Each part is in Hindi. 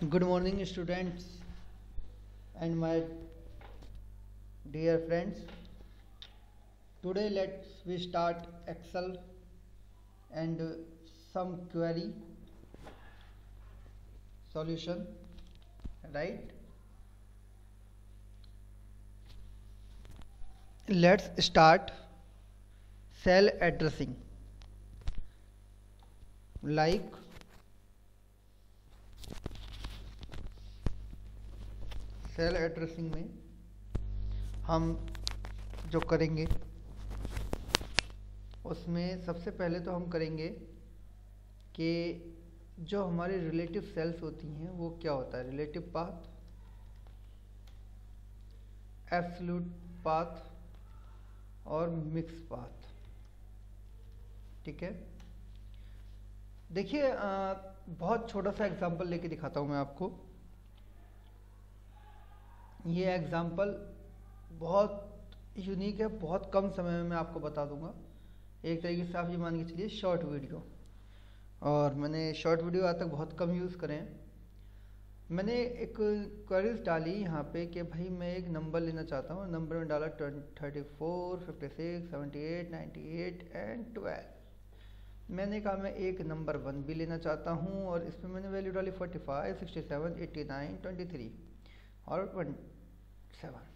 Good morning, students and my dear friends. Today, let's we start Excel and some query solution. Right? Let's start cell addressing. Like cell addressing में हम जो करेंगे उसमें सबसे पहले तो हम करेंगे कि जो हमारी रिलेटिव सेल्स होती हैं वो क्या होता है, रिलेटिव पाथ, एब्सोल्यूट पाथ और मिक्स पाथ। ठीक है, देखिए बहुत छोटा सा एग्जांपल लेके दिखाता हूँ मैं आपको। ये एग्जाम्पल बहुत यूनिक है, बहुत कम समय में मैं आपको बता दूंगा। एक तरीके से आप ये मान के चलिए शॉर्ट वीडियो, और मैंने शॉर्ट वीडियो आज तक बहुत कम यूज़ करे हैं। मैंने एक क्वेरीज डाली यहाँ पे कि भाई मैं एक नंबर लेना चाहता हूँ। नंबर में डाला 34, 56, 78, 98 एंड 12। मैंने कहा मैं एक नंबर 1 भी लेना चाहता हूँ, और इसमें मैंने वैल्यू डाली 45, 67, 89, 23 और 27।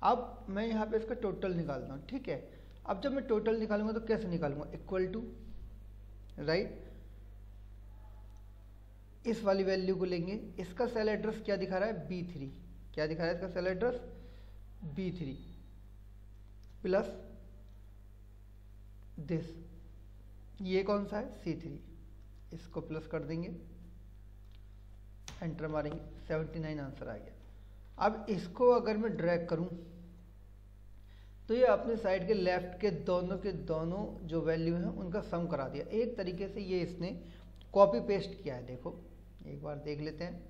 अब मैं यहाँ पे इसका टोटल निकालता हूँ। ठीक है, अब जब मैं टोटल निकालूंगा तो कैसे निकालूंगा, इक्वल टू, राइट, इस वाली वैल्यू को लेंगे। इसका सेल एड्रेस क्या दिखा रहा है, B3। क्या दिखा रहा है इसका cell address, B3 plus this, ये कौन सा है, C3। इसको प्लस कर देंगे, एंटर मारेंगे, 79 आंसर आ गया। अब इसको अगर मैं ड्रैग करूं तो ये अपने साइड के लेफ्ट के दोनों जो वैल्यू हैं उनका सम करा दिया। एक तरीके से ये इसने कॉपी पेस्ट किया है। देखो एक बार देख लेते हैं।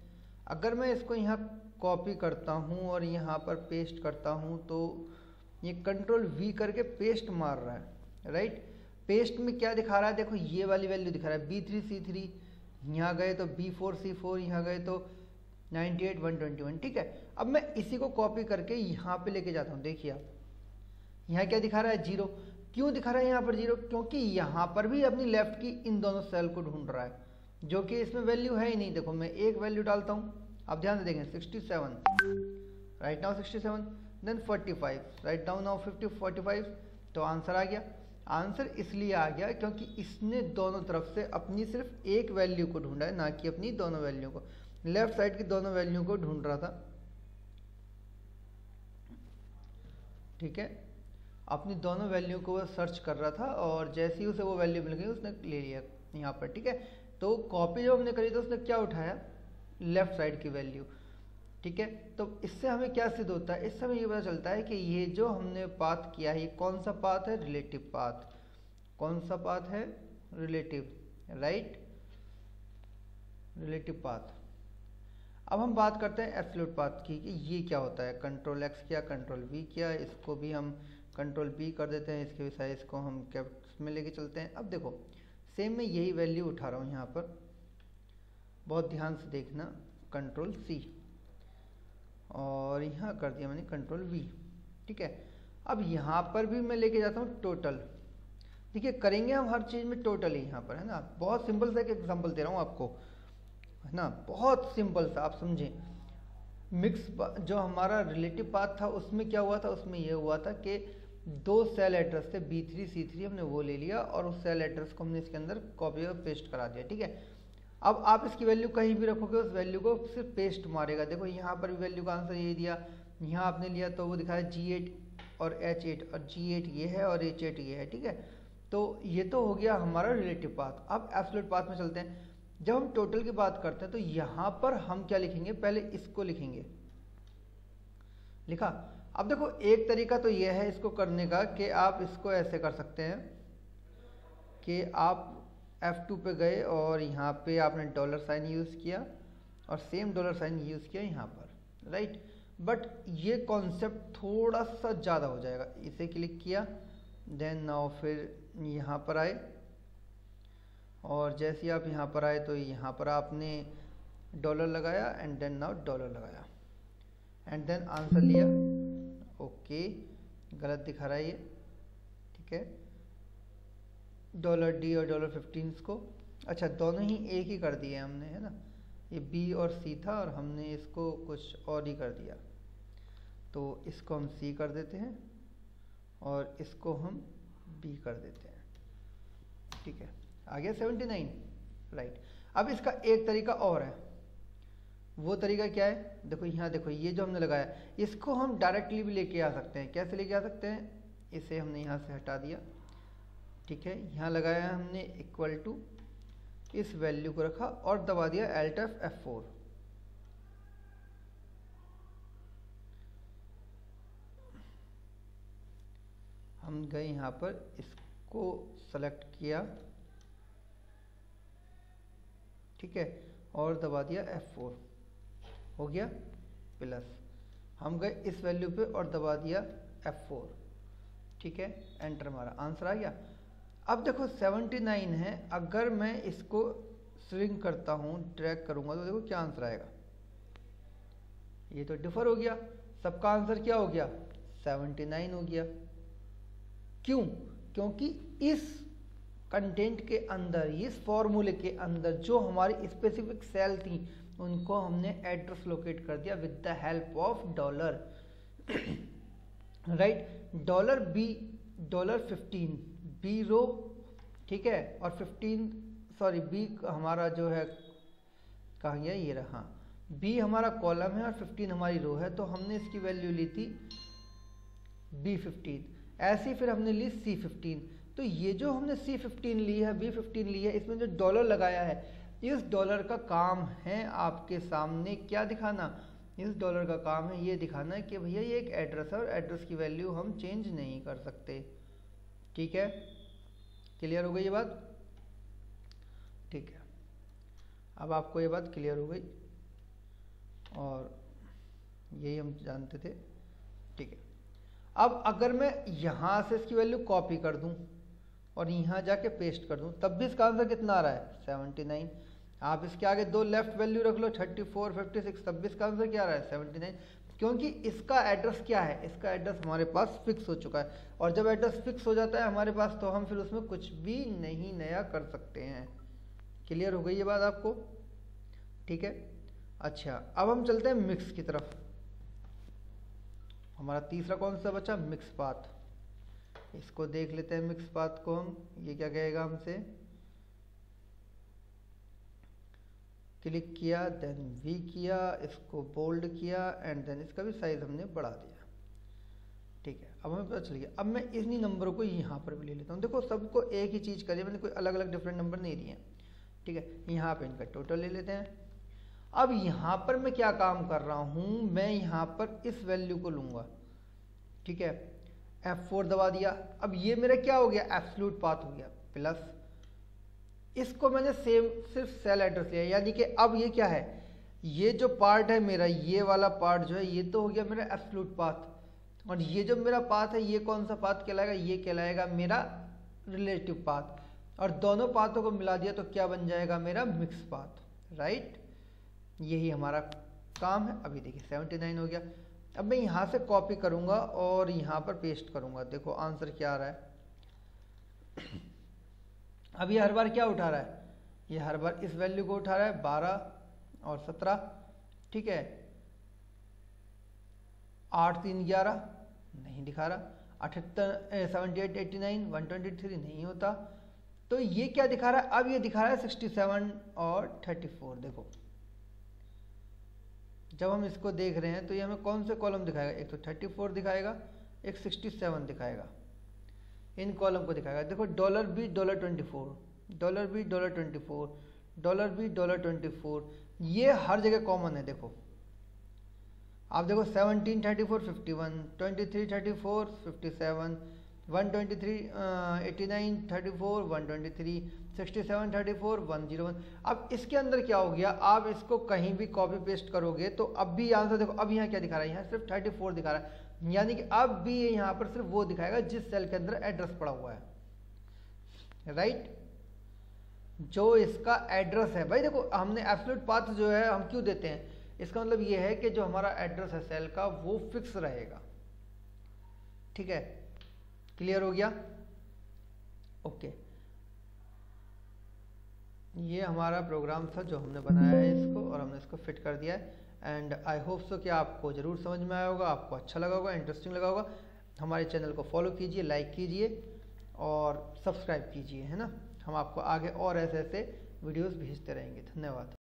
अगर मैं इसको यहाँ कॉपी करता हूँ और यहाँ पर पेस्ट करता हूँ तो ये कंट्रोल V करके पेस्ट मार रहा है, राइट। पेस्ट में क्या दिखा रहा है, देखो ये वाली वैल्यू दिखा रहा है B3 C3, यहाँ गए तो B4 C4, यहाँ गए तो 98 121। ठीक है, अब मैं इसी को कॉपी करके यहाँ पे लेके जाता हूँ। देखिए आप यहाँ क्या दिखा रहा है, 0। क्यों दिखा रहा है यहाँ पर 0, क्योंकि यहाँ पर भी अपनी लेफ्ट की इन दोनों सेल को ढूंढ रहा है, जो कि इसमें वैल्यू है ही नहीं। देखो मैं एक वैल्यू डालता हूँ, आप ध्यान से देखें, 67, right now 67, then 45, right down now 45, तो आंसर आ गया। आंसर इसलिए आ गया क्योंकि इसने दोनों तरफ से अपनी सिर्फ एक वैल्यू को ढूंढा है, ना कि अपनी दोनों वैल्यू को। लेफ्ट साइड की दोनों वैल्यू को ढूंढ रहा था। ठीक है, अपनी दोनों वैल्यू को वो सर्च कर रहा था, और जैसे ही उसे वो वैल्यू मिल गई उसने ले लिया यहाँ पर। ठीक है, तो कॉपी जब हमने करी तो उसने क्या उठाया, लेफ्ट साइड की वैल्यू। ठीक है, तो इससे हमें क्या सिद्ध होता है, इससे हमें ये पता चलता है कि ये जो हमने पाथ किया है, ये कौन सा पाथ है, रिलेटिव पाथ। कौन सा पाथ है, रिलेटिव, राइट, रिलेटिव पाथ। अब हम बात करते हैं एब्सोल्यूट पाथ की कि ये क्या होता है। कंट्रोल X किया, कंट्रोल V किया, इसको भी हम कंट्रोल B कर देते हैं, इसके भी साइज को हम कैप्स में लेके चलते हैं। अब देखो सेम मैं यही वैल्यू उठा रहा हूँ यहाँ पर, बहुत ध्यान से देखना, कंट्रोल C, और यहाँ कर दिया मैंने कंट्रोल V। ठीक है, अब यहाँ पर भी मैं लेके जाता हूँ टोटल। देखिए करेंगे हम हर चीज़ में टोटल ही यहाँ पर, है ना। बहुत सिंपल सा एक एग्जांपल दे रहा हूँ आपको, है ना, बहुत सिंपल सा, आप समझें। मिक्स जो हमारा रिलेटिव पाथ था उसमें क्या हुआ था, उसमें यह हुआ था कि दो सेल एड्रेस थे B3 C3, हमने वो ले लिया और उस सेल एड्रेस को हमने इसके अंदर कॉपी और पेस्ट करा दिया। ठीक है, अब आप इसकी वैल्यू कहीं भी रखोगे उस वैल्यू को सिर्फ पेस्ट मारेगा। देखो यहाँ पर भी वैल्यू का आंसर यही दिया, यहाँ आपने लिया तो वो दिखाया G8 और H8, और G8 ये है और H8 ये है। ठीक है, तो ये तो हो गया हमारा रिलेटिव पाथ। अब एब्सोल्यूट पाथ में चलते हैं। जब हम टोटल की बात करते हैं तो यहाँ पर हम क्या लिखेंगे, पहले इसको लिखेंगे, लिखा। अब देखो एक तरीका तो यह है इसको करने का कि आप इसको ऐसे कर सकते हैं कि आप F2 पे गए और यहाँ पे आपने डॉलर साइन यूज़ किया और सेम डॉलर साइन यूज़ किया यहाँ पर, राइट। बट ये कॉन्सेप्ट थोड़ा सा ज़्यादा हो जाएगा। इसे क्लिक किया, देन नाउ फिर यहाँ पर आए, और जैसे ही आप यहाँ पर आए तो यहाँ पर आपने डॉलर लगाया एंड देन नाउ डॉलर लगाया एंड देन आंसर लिया। ओके गलत दिखा रहा है ये, ठीक है, $D और $15 को, अच्छा दोनों ही एक ही कर दिए हमने, है ना, ये B और C था और हमने इसको कुछ और ही कर दिया, तो इसको हम C कर देते हैं और इसको हम B कर देते हैं, ठीक है, आ गया 79, राइट। अब इसका एक तरीका और है, वो तरीका क्या है, देखो यहाँ देखो ये जो हमने लगाया इसको हम डायरेक्टली भी लेके आ सकते हैं। कैसे लेके आ सकते हैं, इसे हमने यहाँ से हटा दिया, ठीक है, यहाँ लगाया हमने इक्वल टू, इस वैल्यू को रखा और दबा दिया Alt F4। हम गए यहाँ पर, इसको सेलेक्ट किया, ठीक है, और दबा दिया F4, हो गया प्लस, हम गए इस वैल्यू पे और दबा दिया F4, ठीक है, एंटर मारा, आंसर आ गया। अब देखो 79 है, अगर मैं इसको स्विंग करता हूँ, ड्रैग करूँगा तो देखो क्या आंसर आएगा, ये तो डिफर हो गया, सबका आंसर क्या हो गया 79 हो गया। क्यों, क्योंकि इस कंटेंट के अंदर, इस फॉर्मूले के अंदर जो हमारी स्पेसिफिक सेल थी उनको हमने एड्रेस लोकेट कर दिया with the help of dollar, right, $15 बी रो, ठीक है, और 15 सॉरी बी हमारा जो है कहाँ गया, ये रहा, बी हमारा कॉलम है और 15 हमारी रो है, तो हमने इसकी वैल्यू ली थी B15, ऐसी फिर हमने ली C15, तो ये जो हमने C15 ली है, B15 ली है, इसमें जो डॉलर लगाया है, इस डॉलर का काम है आपके सामने क्या दिखाना, इस डॉलर का काम है ये दिखाना कि भैया ये एक एड्रेस है और एड्रेस की वैल्यू हम चेंज नहीं कर सकते, ठीक है, क्लियर हो गई ये बात, ठीक है, अब आपको ये बात क्लियर हो गई और यही हम जानते थे, ठीक है। अब अगर मैं यहाँ से इसकी वैल्यू कॉपी कर दूँ और यहाँ जाके पेस्ट कर दूँ, तब भी इसका आंसर कितना आ रहा है 79, आप इसके आगे दो लेफ्ट वैल्यू रख लो 34, 56, तब भी इसका आंसर क्या आ रहा है 79, क्योंकि इसका एड्रेस क्या है, इसका एड्रेस हमारे पास फिक्स हो चुका है, और जब एड्रेस फिक्स हो जाता है हमारे पास तो हम फिर उसमें कुछ भी नहीं नया कर सकते हैं। क्लियर हो गई ये बात आपको, ठीक है। अच्छा अब हम चलते हैं मिक्स की तरफ, हमारा तीसरा कौन सा बचा, मिक्स पाथ, इसको देख लेते हैं मिक्स पाथ को हम, ये क्या कहेगा हमसे, क्लिक किया देन वी किया, इसको बोल्ड किया एंड देन इसका भी साइज हमने बढ़ा दिया, ठीक है। अब हमें पता चल गया, अब मैं इन्हीं नंबरों को यहाँ पर भी ले लेता हूँ, देखो सबको एक ही चीज़ करिए, मैंने कोई अलग अलग डिफरेंट नंबर नहीं दिए, ठीक है, यहाँ पे इनका टोटल ले लेते हैं। अब यहाँ पर मैं क्या काम कर रहा हूँ, मैं यहाँ पर इस वैल्यू को लूँगा, ठीक है, F4 दबा दिया, अब ये मेरा क्या हो गया एब्सोल्यूट पाथ हो गया, प्लस इसको मैंने सेम सिर्फ सेल एड्रेस लिया, यानी कि अब ये क्या है, ये जो पार्ट है मेरा, ये वाला पार्ट जो है ये तो हो गया मेरा एब्सोल्यूट पाथ, और ये जो मेरा पाथ है ये कौन सा पाथ कहलाएगा, ये कहलाएगा मेरा रिलेटिव पाथ, और दोनों पाथों को मिला दिया तो क्या बन जाएगा मेरा मिक्स पाथ, राइट, यही हमारा काम है। अभी देखिए 79 हो गया, अब मैं यहाँ से कॉपी करूँगा और यहाँ पर पेस्ट करूँगा, देखो आंसर क्या आ रहा है। अब ये हर बार क्या उठा रहा है, ये हर बार इस वैल्यू को उठा रहा है 12 और 17, ठीक है, 8 3 11 नहीं दिखा रहा, 78 78 89 123 नहीं होता, तो ये क्या दिखा रहा है, अब ये दिखा रहा है 67 और 34। देखो जब हम इसको देख रहे हैं तो ये हमें कौन से कॉलम दिखाएगा, एक तो 34 दिखाएगा, एक 67 दिखाएगा, इन कॉलम को दिखाएगा। देखो $B $24, $B $24, $B $24, ये हर जगह कॉमन है। देखो आप देखो 17 34 51, 23 34 57, 123 89 34 123, 67 34 101। अब इसके अंदर क्या हो गया, आप इसको कहीं भी कॉपी पेस्ट करोगे तो अब भी आंसर देखो, अब यहाँ क्या दिखा रहा है, यहाँ सिर्फ 34 दिखा रहा है, यानी कि अब भी ये यहाँ पर सिर्फ वो दिखाएगा जिस सेल के अंदर एड्रेस पड़ा हुआ है, राइट। जो इसका एड्रेस है, भाई देखो हमने एब्सोल्यूट पाथ जो है हम क्यों देते हैं, इसका मतलब ये है कि जो हमारा एड्रेस है सेल का वो फिक्स रहेगा। ठीक है, क्लियर हो गया? ओके, ये हमारा प्रोग्राम था जो हमने बनाया है इसको, और हमने इसको फिट कर दिया है। एंड आई होप सो कि आपको ज़रूर समझ में आया होगा, आपको अच्छा लगा होगा, इंटरेस्टिंग लगा होगा। हमारे चैनल को फॉलो कीजिए, लाइक कीजिए और सब्सक्राइब कीजिए, है ना। हम आपको आगे और ऐसे ऐसे वीडियोस भेजते रहेंगे। धन्यवाद।